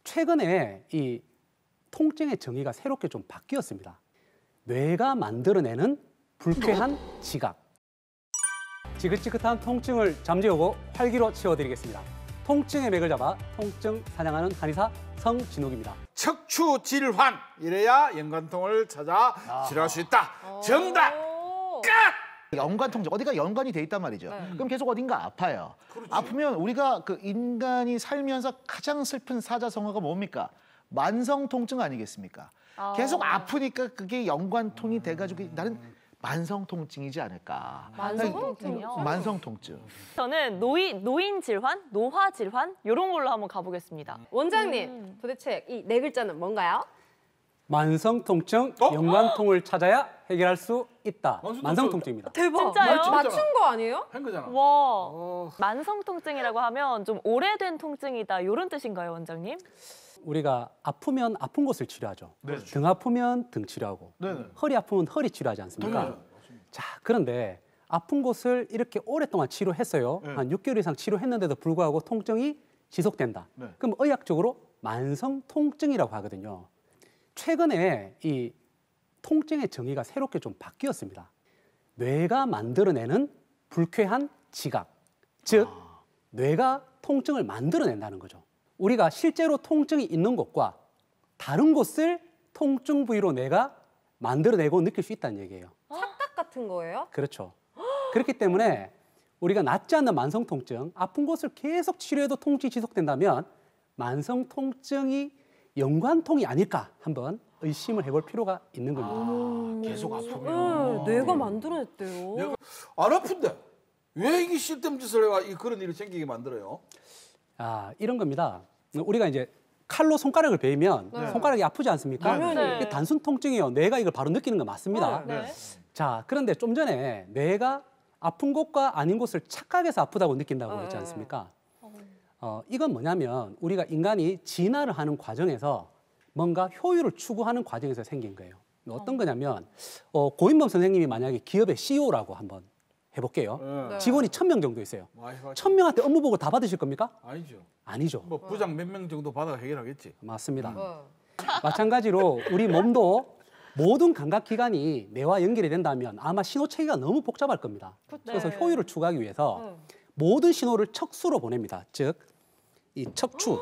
최근에 이 통증의 정의가 새롭게 좀 바뀌었습니다. 뇌가 만들어내는 불쾌한 지각. 지긋지긋한 통증을 잠재우고 활기로 치워드리겠습니다. 통증의 맥을 잡아 통증 사냥하는 한의사 성진욱입니다. 척추 질환 이래야 연관통을 찾아 치료할 수 있다. 정답. 끝. 연관통증 어디가 연관이 돼 있단 말이죠. 그럼 계속 어딘가 아파요. 그렇지. 아프면 우리가 그 인간이 살면서 가장 슬픈 사자성어가 뭡니까? 만성 통증 아니겠습니까? 계속 아프니까 그게 연관통이 돼가지고 나는 만성 통증이지 않을까. 만성 통증이요? 만성 통증. 저는 노인 질환, 노화 질환 이런 걸로 한번 가보겠습니다. 원장님, 도대체 이 네 글자는 뭔가요? 만성 통증, 연관통을 찾아야 해결할 수 있다. 만성 통증입니다. 대박. 진짜요? 맞춘 거 아니에요? 한 거잖아. 와, 만성 통증이라고 하면 좀 오래된 통증이다 이런 뜻인가요, 원장님? 우리가 아프면 아픈 곳을 치료하죠. 네. 등 아프면 등 치료하고, 허리 아프면 허리 치료하지 않습니까? 자, 그런데 아픈 곳을 이렇게 오랫동안 치료했어요. 한 6개월 이상 치료했는데도 불구하고 통증이 지속된다. 그럼 의학적으로 만성 통증이라고 하거든요. 최근에 이 통증의 정의가 새롭게 좀 바뀌었습니다. 뇌가 만들어내는 불쾌한 지각, 즉 뇌가 통증을 만들어낸다는 거죠. 우리가 실제로 통증이 있는 곳과 다른 곳을 통증 부위로 뇌가 만들어내고 느낄 수 있다는 얘기예요. 착각 같은 거예요? 그렇죠. 그렇기 때문에 우리가 낫지 않는 만성 통증, 아픈 곳을 계속 치료해도 통증이 지속된다면 만성 통증이 연관통이 아닐까 한번 의심을 해볼 필요가 있는 겁니다. 계속 아프면 뇌가 만들어냈대요. 안 아픈데 왜 이게 쓸데없는 짓을 해가 그런 일이 생기게 만들어요? 이런 겁니다. 우리가 이제 칼로 손가락을 베이면 손가락이 아프지 않습니까? 이게 단순 통증이에요. 뇌가 이걸 바로 느끼는 거 맞습니다. 자, 그런데 좀 전에 뇌가 아픈 곳과 아닌 곳을 착각해서 아프다고 느낀다고 했지 않습니까? 이건 뭐냐면 우리가 인간이 진화를 하는 과정에서 뭔가 효율을 추구하는 과정에서 생긴 거예요. 어떤 거냐면 고인범 선생님이 만약에 기업의 CEO라고 한번 해볼게요. 직원이 1000명 정도 있어요. 1000명한테 업무 보고 다 받으실 겁니까? 아니죠. 아니죠. 뭐 부장 몇 명 정도 받아 해결하겠지. 맞습니다. 마찬가지로 우리 몸도 모든 감각기관이 뇌와 연결이 된다면 아마 신호체계가 너무 복잡할 겁니다. 그래서 효율을 추구하기 위해서 모든 신호를 척수로 보냅니다. 즉, 이 척추,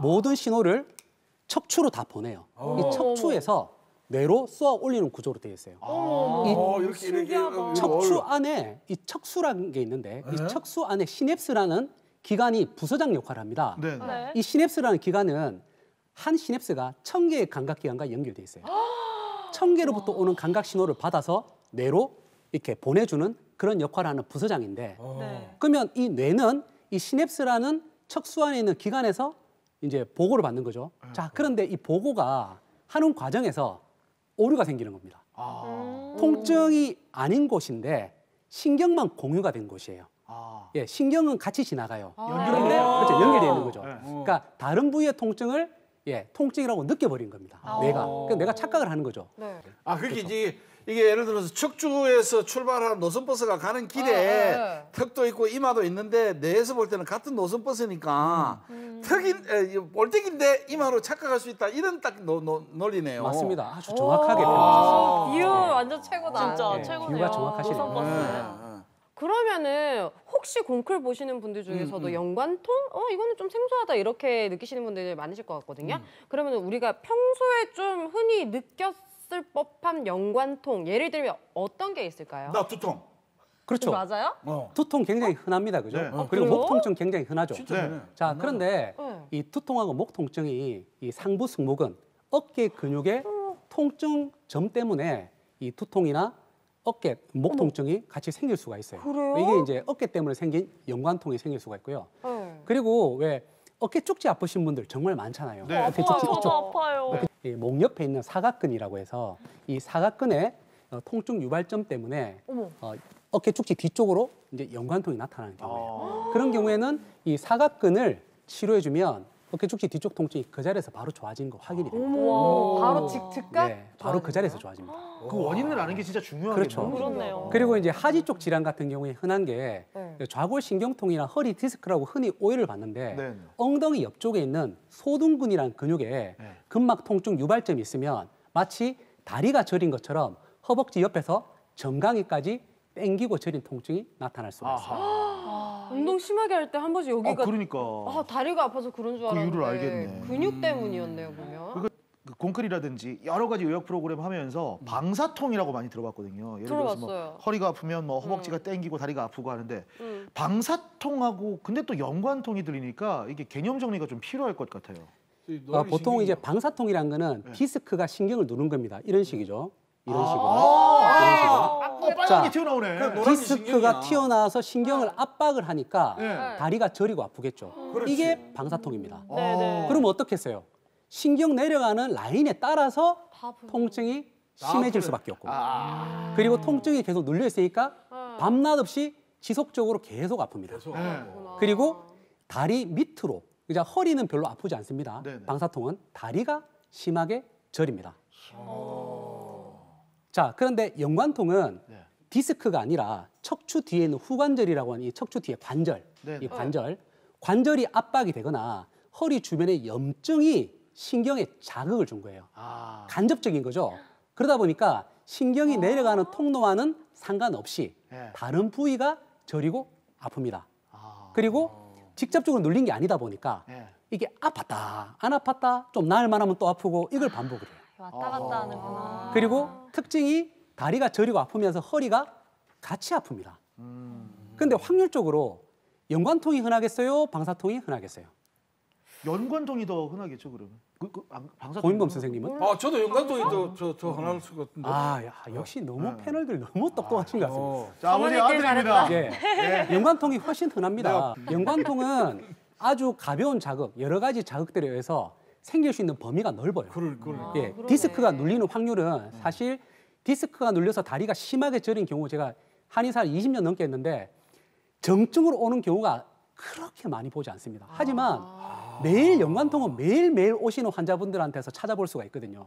모든 신호를 척추로 다 보내요. 이 척추에서 뇌로 쏘아 올리는 구조로 되어 있어요. 이렇게 척추 안에 이 척수라는 게 있는데 이 척수 안에 시냅스라는 기관이 부서장 역할을 합니다. 이 시냅스라는 기관은 한 시냅스가 1000개의 감각기관과 연결되어 있어요. 1000개로부터 오는 감각 신호를 받아서 뇌로 이렇게 보내주는 그런 역할을 하는 부서장인데 그러면 이 뇌는 이 시냅스라는 척수 안에 있는 기관에서 이제 보고를 받는 거죠. 자, 그런데 이 보고가 하는 과정에서 오류가 생기는 겁니다. 통증이 아닌 곳인데 신경만 공유가 된 곳이에요. 예, 신경은 같이 지나가요. 그런데 그렇죠, 연결되어 있는 거죠. 그러니까 다른 부위의 통증을 통증이라고 느껴버린 겁니다. 뇌가. 그러니까 뇌가 착각을 하는 거죠. 그렇게 이제 이게 예를 들어서 척추에서 출발한 노선버스가 가는 길에 턱도 있고 이마도 있는데 뇌에서 볼 때는 같은 노선버스니까 턱인 볼떡인데 이마로 착각할 수 있다 이런 딱 논리네요. 맞습니다. 아주 정확하게 표현하셨습니다. 비유 완전 최고다. 진짜 최고네요. 비유가 정확하시네요. 노선버스. 그러면은 혹시 공클 보시는 분들 중에서도 연관통? 이거는 좀 생소하다 이렇게 느끼시는 분들이 많으실 것 같거든요. 그러면 우리가 평소에 좀 흔히 느꼈을 법한 연관통 예를 들면 어떤 게 있을까요? 나 두통. 그렇죠. 맞아요? 두통 굉장히 흔합니다. 그죠? 그리고 그래요? 목 통증 굉장히 흔하죠. 진짜 자, 그런데 이 두통하고 목 통증이 이 상부 승모근, 어깨 근육의 통증점 때문에 이 두통이나 어깨, 목 통증이 같이 생길 수가 있어요. 그래요? 이게 이제 어깨 때문에 생긴 연관통이 생길 수가 있고요. 그리고 왜 어깨 쪽지 아프신 분들 정말 많잖아요. 어깨 쪽지 저도 이쪽. 아파요. 목 옆에 있는 사각근이라고 해서 이 사각근의 통증 유발점 때문에 어깨 쪽지 뒤쪽으로 이제 연관통이 나타나는 경우예요. 그런 경우에는 이 사각근을 치료해주면 어깨 축지 뒤쪽 통증이 그 자리에서 바로 좋아지는 거 확인이 됩니다. 바로 즉각? 네, 바로 그 자리에서 좋아집니다. 그 원인을 아는 게 진짜 중요하겠네요. 그렇죠. 그렇네요. 그리고 이제 하지 쪽 질환 같은 경우에 흔한 게 좌골신경통이나 허리 디스크라고 흔히 오해를 받는데 네. 엉덩이 옆쪽에 있는 소둔근이라는 근육에 근막 통증 유발점이 있으면 마치 다리가 저린 것처럼 허벅지 옆에서 정강이까지 땡기고 저린 통증이 나타날 수가 있습니다. 운동 심하게 할 때 한 번씩 여기가 그러니까. 다리가 아파서 그런 줄 알았는데 이유를 알겠네. 근육 때문이었네요, 보면. 그 공클이라든지 여러 가지 요약 프로그램 하면서 방사통이라고 많이 들어봤거든요. 예를 들어서 뭐 들어봤어요. 허리가 아프면 뭐 허벅지가 땡기고 다리가 아프고 하는데 방사통하고 근데 또 연관통이 들리니까 이게 개념 정리가 좀 필요할 것 같아요. 보통 이제 방사통이라는 거는 디스크가 신경을 누른 겁니다. 이런 식이죠. 이런 식으로. 빨갛게 튀어나오네. 디스크가 튀어나와서 신경을 압박을 하니까 다리가 저리고 아프겠죠. 이게 방사통입니다. 그럼 어떻게 했어요? 신경 내려가는 라인에 따라서 통증이 심해질 수밖에 없고 그리고 통증이 계속 눌려 있으니까 밤낮 없이 지속적으로 계속 아픕니다. 그리고 다리 밑으로 이제 허리는 별로 아프지 않습니다. 방사통은 다리가 심하게 저립니다. 자, 그런데 연관통은 디스크가 아니라 척추 뒤에 있는 후관절이라고 하는 이 척추 뒤에 관절, 이 관절이 압박이 되거나 허리 주변에 염증이 신경에 자극을 준 거예요. 간접적인 거죠. 그러다 보니까 신경이 내려가는 통로와는 상관없이 다른 부위가 저리고 아픕니다. 그리고 직접적으로 눌린 게 아니다 보니까 이게 아팠다, 안 아팠다, 좀 나을만 하면 또 아프고 이걸 반복을 해요. 왔다 갔다 하는구나. 그리고 특징이 다리가 저리고 아프면서 허리가 같이 아픕니다. 근데 확률적으로 연관통이 흔하겠어요? 방사통이 흔하겠어요? 연관통이 더 흔하겠죠, 그러면. 방사통. 고인범 선생님은? 저도 연관통이 더 흔할 것 같은데. 역시 너무 패널들 너무 똑똑하신 것 같습니다. 자, 아버지 아들입니다. 연관통이 훨씬 흔합니다. 연관통은 아주 가벼운 자극, 여러 가지 자극들에 의해서 생길 수 있는 범위가 넓어요. 디스크가 눌리는 확률은 사실 디스크가 눌려서 다리가 심하게 저린 경우 제가 한의사를 20년 넘게 했는데 정증으로 오는 경우가 그렇게 많이 보지 않습니다. 하지만 매일 연관통은 매일매일 오시는 환자분들한테서 찾아볼 수가 있거든요.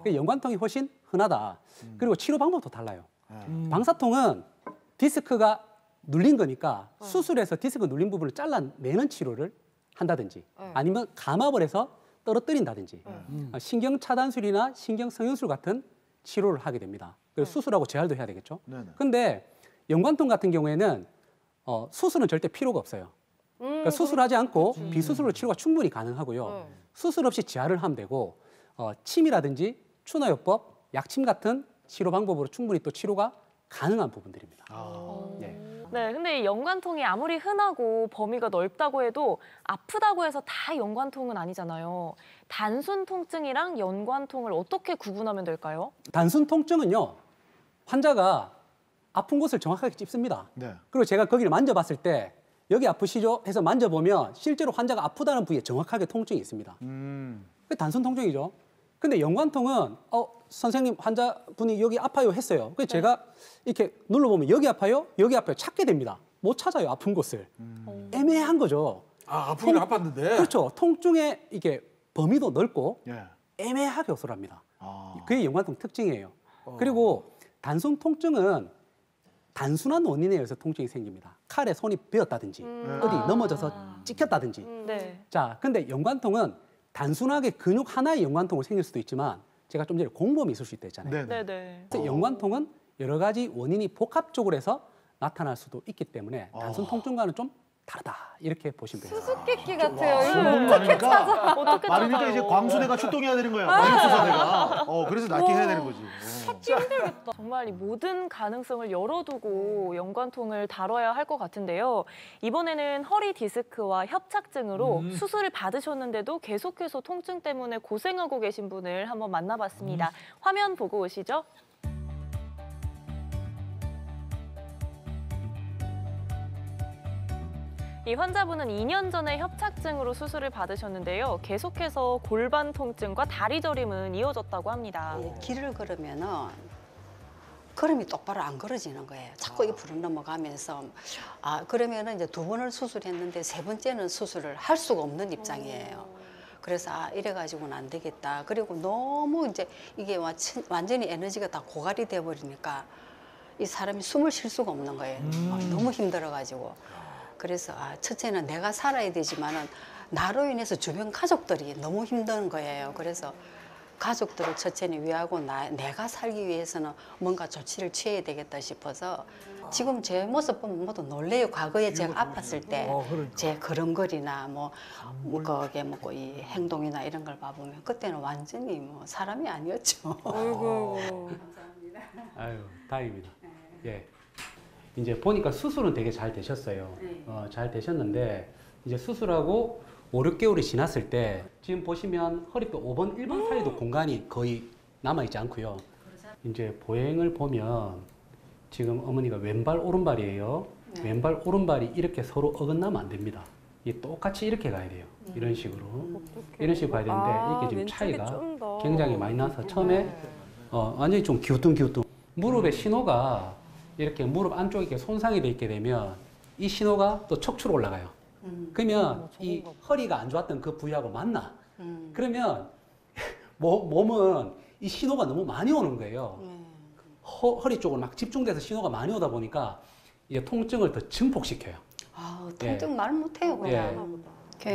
연관통이 훨씬 흔하다. 그리고 치료 방법도 달라요. 방사통은 디스크가 눌린 거니까 수술해서 디스크 눌린 부분을 잘라내는 치료를 한다든지 아니면 감압을 해서 떨어뜨린다든지 신경 차단술이나 신경 성형술 같은 치료를 하게 됩니다. 그래서 수술하고 재활도 해야 되겠죠. 근데 연관통 같은 경우에는 수술은 절대 필요가 없어요. 그러니까 수술하지 않고 비수술로 치료가 충분히 가능하고요. 수술 없이 재활을 하면 되고 침이라든지 추나요법, 약침 같은 치료 방법으로 충분히 또 치료가 가능한 부분들입니다. 네, 근데 이 연관통이 아무리 흔하고 범위가 넓다고 해도 아프다고 해서 다 연관통은 아니잖아요. 단순 통증이랑 연관통을 어떻게 구분하면 될까요? 단순 통증은요, 환자가 아픈 곳을 정확하게 찝습니다. 그리고 제가 거기를 만져봤을 때 여기 아프시죠? 해서 만져보면 실제로 환자가 아프다는 부위에 정확하게 통증이 있습니다. 그게 단순 통증이죠. 근데 연관통은 선생님 환자분이 여기 아파요 했어요. 그래서 제가 이렇게 눌러보면 여기 아파요? 여기 아파요? 찾게 됩니다. 못 찾아요, 아픈 곳을. 애매한 거죠. 아프긴 아팠는데. 그렇죠. 통증의 이게 범위도 넓고 애매하게 호소합니다. 그게 연관통 특징이에요. 그리고 단순 통증은 단순한 원인에 의해서 통증이 생깁니다. 칼에 손이 베었다든지 어디 넘어져서 찍혔다든지. 자, 근데 연관통은 단순하게 근육 하나의 연관통으로 생길 수도 있지만 제가 좀 전에 공범이 있을 수 있다 했잖아요. 그래서 연관통은 여러 가지 원인이 복합적으로 해서 나타날 수도 있기 때문에 단순 통증과는 좀 다르다 이렇게 보시면 됩니다. 수수께끼 같아요. 이거 어떻게 찾아? 어떻게 말이니까 이제 광수대가 출동해야 되는 거야. 마력수사대가. 그래서 낫게 해야 되는 거지. 찾기 힘들겠다. 정말 이 모든 가능성을 열어두고 연관통을 다뤄야 할 것 같은데요. 이번에는 허리 디스크와 협착증으로 수술을 받으셨는데도 계속해서 통증 때문에 고생하고 계신 분을 한번 만나봤습니다. 화면 보고 오시죠. 이 환자분은 2년 전에 협착증으로 수술을 받으셨는데요. 계속해서 골반 통증과 다리 저림은 이어졌다고 합니다. 길을 걸으면은 걸음이 똑바로 안 걸어지는 거예요. 자꾸 옆으로 넘어가면서 그러면은 이제 2번을 수술했는데 3번째는 수술을 할 수가 없는 입장이에요. 그래서 이래가지고는 안 되겠다. 그리고 너무 이제 이게 완전히 에너지가 다 고갈이 돼버리니까 이 사람이 숨을 쉴 수가 없는 거예요. 너무 힘들어가지고. 그래서 첫째는 내가 살아야 되지만은 나로 인해서 주변 가족들이 너무 힘든 거예요. 그래서 가족들을 첫째는 위하고 내가 살기 위해서는 뭔가 조치를 취해야 되겠다 싶어서 지금 제 모습 보면 모두 놀래요. 과거에 제가 아팠을 때 제 걸음걸이나 거기에 이 행동이나 이런 걸 봐보면 그때는 완전히 사람이 아니었죠. 아이고. 아유, 다행입니다. 예. 이제 보니까 수술은 되게 잘 되셨어요. 잘 되셨는데 이제 수술하고 5, 6개월이 지났을 때 지금 보시면 허리뼈 5번, 1번 사이도 공간이 거의 남아있지 않고요. 이제 보행을 보면 지금 어머니가 왼발, 오른발이에요. 왼발, 오른발이 이렇게 서로 어긋나면 안 됩니다. 똑같이 이렇게 가야 돼요. 이런 식으로. 이런 식으로 가야 되는데 이게 지금 차이가 굉장히 많이 나서 처음에 완전히 좀 기우뚱기우뚱. 무릎의 신호가 이렇게 무릎 안쪽에 이렇게 손상이 돼 있게 되면 이 신호가 또 척추로 올라가요. 그러면 이 허리가 안 좋았던 그 부위하고 맞나? 그러면 몸은 이 신호가 너무 많이 오는 거예요. 허리 쪽으로 막 집중돼서 신호가 많이 오다 보니까 이게 통증을 더 증폭시켜요. 통증 말 못해요, 그냥.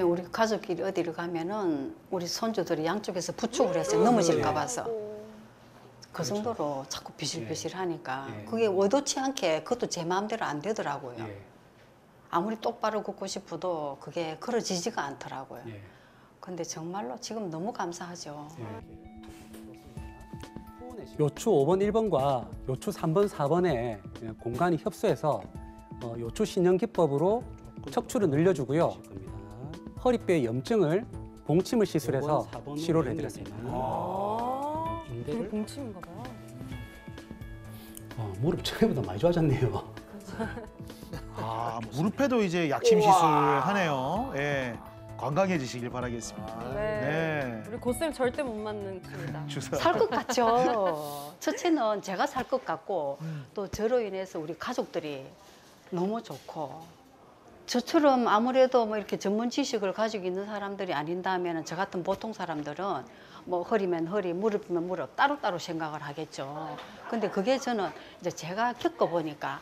우리 가족끼리 어디를 가면은 우리 손주들이 양쪽에서 부축을 해서 넘어질까 봐서. 그 정도로 자꾸 비실비실 하니까 그게 의도치 않게 그것도 제 마음대로 안 되더라고요. 아무리 똑바로 걷고 싶어도 그게 걸어지지가 않더라고요. 근데 정말로 지금 너무 감사하죠. 요추 5번, 1번과 요추 3번, 4번의 공간이 협소해서 요추 신형 기법으로 척추를 늘려주고요. 허리뼈의 염증을 봉침을 시술해서 치료를 해드렸습니다. 그게 봉침인가 봐요. 무릎 전에보다 많이 좋아졌네요. 무릎에도 이제 약침 시술하네요. 예. 건강해지시길 바라겠습니다. 네. 우리 고쌤 절대 못 맞는 춤이다. 살 것 같죠. 첫째는 제가 살 것 같고 또 저로 인해서 우리 가족들이 너무 좋고 저처럼 아무래도 이렇게 전문 지식을 가지고 있는 사람들이 아닌다면 저 같은 보통 사람들은 허리면 허리, 무릎이면 무릎 따로따로 생각을 하겠죠. 근데 그게 저는 이제 제가 겪어보니까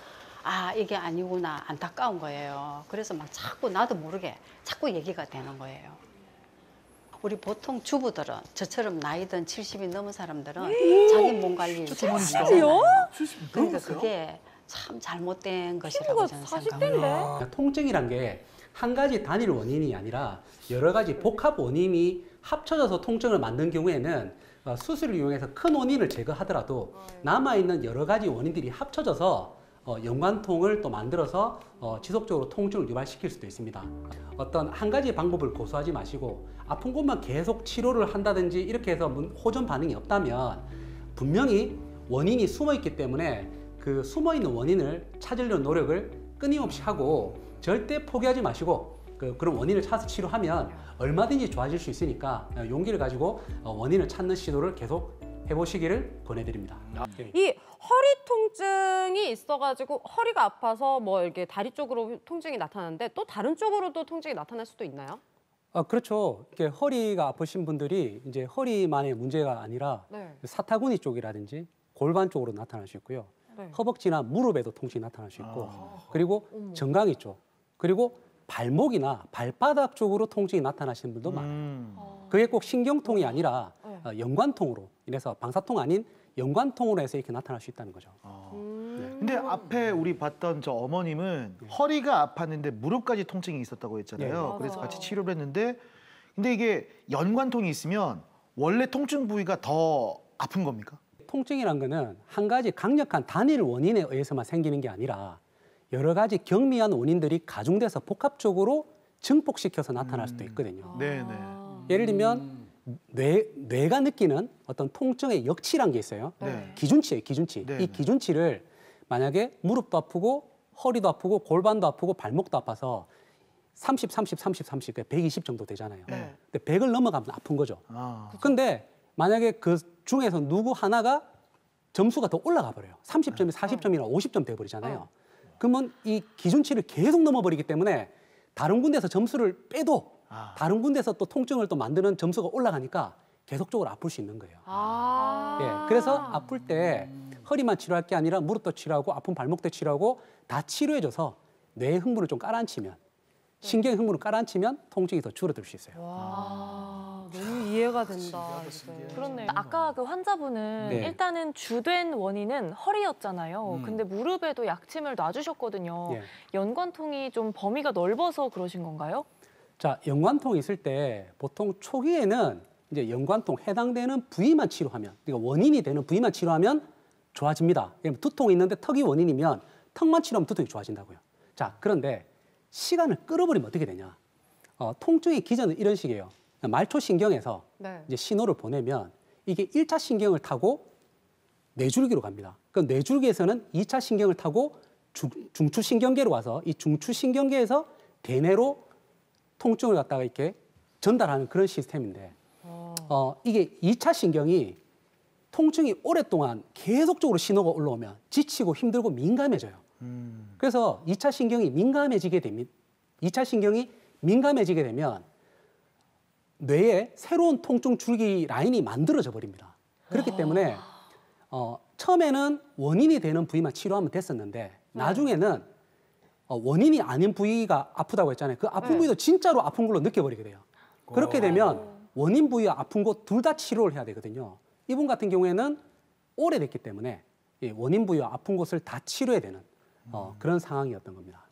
이게 아니구나 안타까운 거예요. 그래서 자꾸 나도 모르게 자꾸 얘기가 되는 거예요. 우리 보통 주부들은 저처럼 나이든 70이 넘은 사람들은 자기 몸 관리를 잘 안 하잖아요. 그러니까 그게 참 잘못된 것이라고 저는 생각합니다. 통증이란 게 한 가지 단일 원인이 아니라 여러 가지 복합 원인이 합쳐져서 통증을 만든 경우에는 수술을 이용해서 큰 원인을 제거하더라도 남아있는 여러 가지 원인들이 합쳐져서 연관통을 또 만들어서 지속적으로 통증을 유발시킬 수도 있습니다. 어떤 한 가지 방법을 고수하지 마시고 아픈 곳만 계속 치료를 한다든지 이렇게 해서 호전 반응이 없다면 분명히 원인이 숨어있기 때문에 그 숨어있는 원인을 찾으려는 노력을 끊임없이 하고 절대 포기하지 마시고 그런 원인을 찾아서 치료하면 얼마든지 좋아질 수 있으니까 용기를 가지고 원인을 찾는 시도를 계속 해보시기를 권해드립니다. 이 허리 통증이 있어가지고 허리가 아파서 이렇게 다리 쪽으로 통증이 나타나는데 또 다른 쪽으로도 통증이 나타날 수도 있나요? 그렇죠. 이렇게 허리가 아프신 분들이 이제 허리만의 문제가 아니라 사타구니 쪽이라든지 골반 쪽으로 나타날 수 있고요. 허벅지나 무릎에도 통증이 나타날 수 있고 그리고 정강이 쪽 그리고 발목이나 발바닥 쪽으로 통증이 나타나시는 분도 많아요. 그게 꼭 신경통이 아니라 연관통으로 이래서 방사통 아닌 연관통으로 해서 이렇게 나타날 수 있다는 거죠. 근데 앞에 우리 봤던 저 어머님은 허리가 아팠는데 무릎까지 통증이 있었다고 했잖아요. 그래서 같이 치료를 했는데 근데 이게 연관통이 있으면 원래 통증 부위가 더 아픈 겁니까? 통증이란 거는 한 가지 강력한 단일 원인에 의해서만 생기는 게 아니라 여러 가지 경미한 원인들이 가중돼서 복합적으로 증폭시켜서 나타날 수도 있거든요. 예를 들면 뇌가 느끼는 어떤 통증의 역치란 게 있어요. 기준치예요, 기준치. 이 기준치를 만약에 무릎도 아프고 허리도 아프고 골반도 아프고 발목도 아파서 30, 30, 30, 30, 120 정도 되잖아요. 근데 100을 넘어가면 아픈 거죠. 근데 만약에 그 중에서 누구 하나가 점수가 더 올라가 버려요. 30점이 40점이나 50점 돼버리잖아요. 그러면 이 기준치를 계속 넘어버리기 때문에 다른 군데서 점수를 빼도 다른 군데서 또 통증을 또 만드는 점수가 올라가니까 계속적으로 아플 수 있는 거예요. 예, 그래서 아플 때 허리만 치료할 게 아니라 무릎도 치료하고 아픈 발목도 치료하고 다 치료해줘서 뇌의 흥분을 좀 깔아앉히면 신경의 흥분을 깔아앉히면 통증이 더 줄어들 수 있어요. 와, 너무 이해가 된다. 그렇네요. 아까 그 환자분은 네. 일단은 주된 원인은 허리였잖아요. 근데 무릎에도 약침을 놔주셨거든요. 예. 연관통이 좀 범위가 넓어서 그러신 건가요? 자, 연관통이 있을 때 보통 초기에는 이제 연관통 해당되는 부위만 치료하면, 그러니까 원인이 되는 부위만 치료하면 좋아집니다. 두통이 있는데 턱이 원인이면 턱만 치료하면 두통이 좋아진다고요. 자, 그런데 시간을 끌어버리면 어떻게 되냐? 통증의 기전은 이런 식이에요. 말초신경에서 네. 이제 신호를 보내면 이게 1차 신경을 타고 뇌줄기로 갑니다. 그 뇌줄기에서는 2차 신경을 타고 중추신경계로 와서 이 중추신경계에서 대뇌로 통증을 갖다가 이렇게 전달하는 그런 시스템인데 이게 2차 신경이 통증이 오랫동안 계속적으로 신호가 올라오면 지치고 힘들고 민감해져요. 그래서 2차 신경이 민감해지게 됩니다. 2차 신경이 민감해지게 되면 뇌에 새로운 통증 줄기 라인이 만들어져 버립니다. 그렇기 때문에 처음에는 원인이 되는 부위만 치료하면 됐었는데 나중에는 원인이 아닌 부위가 아프다고 했잖아요. 그 아픈 부위도 진짜로 아픈 걸로 느껴버리게 돼요. 그렇게 되면 원인 부위와 아픈 곳 둘 다 치료를 해야 되거든요. 이분 같은 경우에는 오래됐기 때문에 이 원인 부위와 아픈 곳을 다 치료해야 되는 그런 상황이었던 겁니다.